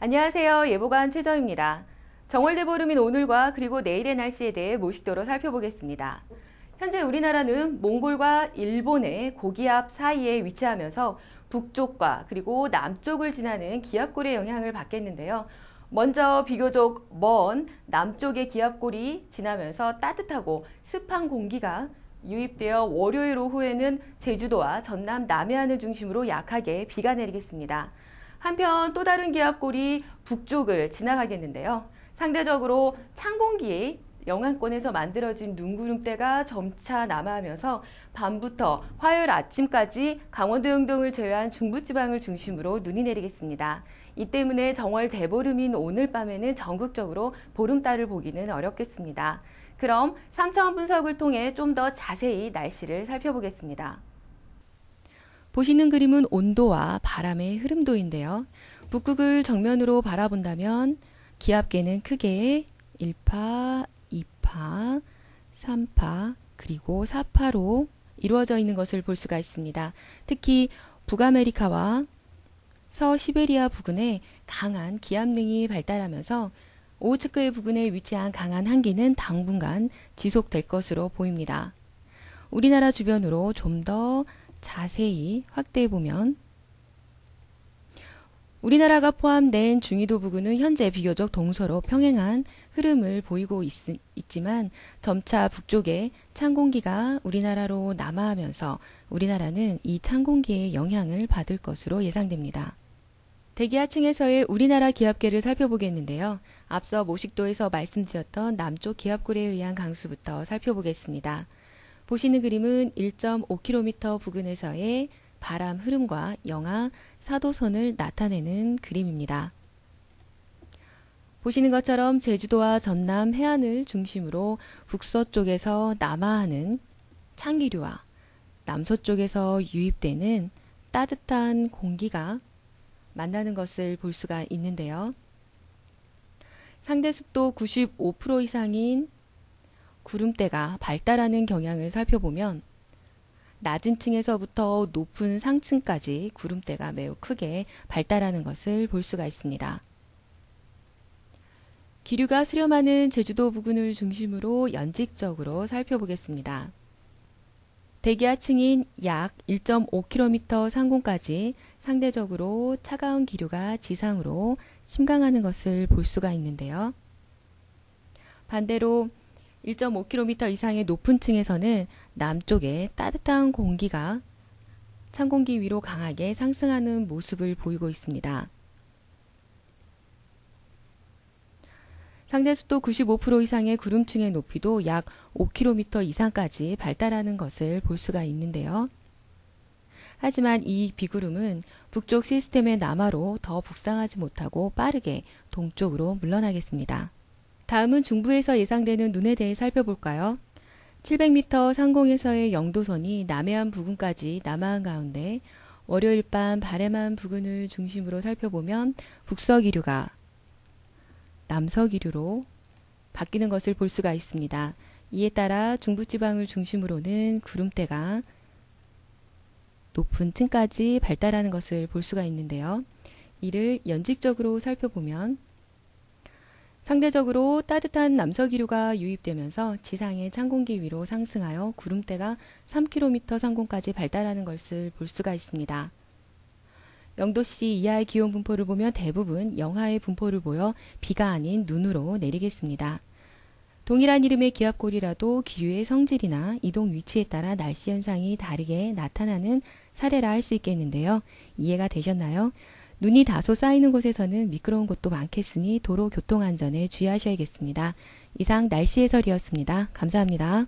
안녕하세요. 예보관 최정입니다. 정월대보름인 오늘과 그리고 내일의 날씨에 대해 모식도로 살펴보겠습니다. 현재 우리나라는 몽골과 일본의 고기압 사이에 위치하면서 북쪽과 그리고 남쪽을 지나는 기압골의 영향을 받겠는데요. 먼저 비교적 먼 남쪽의 기압골이 지나면서 따뜻하고 습한 공기가 유입되어 월요일 오후에는 제주도와 전남 남해안을 중심으로 약하게 비가 내리겠습니다. 한편 또 다른 기압골이 북쪽을 지나가겠는데요. 상대적으로 찬 공기의 영하권에서 만들어진 눈구름대가 점차 남하하면서 밤부터 화요일 아침까지 강원도 영동을 제외한 중부지방을 중심으로 눈이 내리겠습니다. 이 때문에 정월 대보름인 오늘 밤에는 전국적으로 보름달을 보기는 어렵겠습니다. 그럼 3차원 분석을 통해 좀 더 자세히 날씨를 살펴보겠습니다. 보시는 그림은 온도와 바람의 흐름도인데요. 북극을 정면으로 바라본다면 기압계는 크게 1파, 2파, 3파, 그리고 4파로 이루어져 있는 것을 볼 수가 있습니다. 특히 북아메리카와 서시베리아 부근에 강한 기압능이 발달하면서 오호츠크의 부근에 위치한 강한 한기는 당분간 지속될 것으로 보입니다. 우리나라 주변으로 좀 더 자세히 확대해 보면 우리나라가 포함된 중위도 부근은 현재 비교적 동서로 평행한 흐름을 보이고 있지만 점차 북쪽에 찬 공기가 우리나라로 남하하면서 우리나라는 이 찬 공기의 영향을 받을 것으로 예상됩니다. 대기하층에서의 우리나라 기압계를 살펴보겠는데요. 앞서 모식도에서 말씀드렸던 남쪽 기압골에 의한 강수부터 살펴보겠습니다. 보시는 그림은 1.5km 부근에서의 바람 흐름과 영하 4도선을 나타내는 그림입니다. 보시는 것처럼 제주도와 전남 해안을 중심으로 북서쪽에서 남하하는 찬기류와 남서쪽에서 유입되는 따뜻한 공기가 만나는 것을 볼 수가 있는데요. 상대 습도 95% 이상인 구름대가 발달하는 경향을 살펴보면 낮은 층에서부터 높은 상층까지 구름대가 매우 크게 발달하는 것을 볼 수가 있습니다. 기류가 수렴하는 제주도 부근을 중심으로 연직적으로 살펴보겠습니다. 대기하층인 약 1.5km 상공까지 상대적으로 차가운 기류가 지상으로 침강하는 것을 볼 수가 있는데요. 반대로 1.5km 이상의 높은 층에서는 남쪽에 따뜻한 공기가 찬 공기 위로 강하게 상승하는 모습을 보이고 있습니다. 상대 습도 95% 이상의 구름층의 높이도 약 5km 이상까지 발달하는 것을 볼 수가 있는데요. 하지만 이 비구름은 북쪽 시스템의 남하로 더 북상하지 못하고 빠르게 동쪽으로 물러나겠습니다. 다음은 중부에서 예상되는 눈에 대해 살펴볼까요? 700m 상공에서의 영도선이 남해안 부근까지 남하한 가운데 월요일 밤 바레만 부근을 중심으로 살펴보면 북서기류가 남서기류로 바뀌는 것을 볼 수가 있습니다. 이에 따라 중부지방을 중심으로는 구름대가 높은 층까지 발달하는 것을 볼 수가 있는데요. 이를 연직적으로 살펴보면 상대적으로 따뜻한 남서기류가 유입되면서 지상의 찬 공기 위로 상승하여 구름대가 3km 상공까지 발달하는 것을 볼 수가 있습니다. 영도시 이하의 기온 분포를 보면 대부분 영하의 분포를 보여 비가 아닌 눈으로 내리겠습니다. 동일한 이름의 기압골이라도 기류의 성질이나 이동 위치에 따라 날씨 현상이 다르게 나타나는 사례라 할 수 있겠는데요. 이해가 되셨나요? 눈이 다소 쌓이는 곳에서는 미끄러운 곳도 많겠으니 도로 교통안전에 주의하셔야겠습니다. 이상 날씨 해설이었습니다. 감사합니다.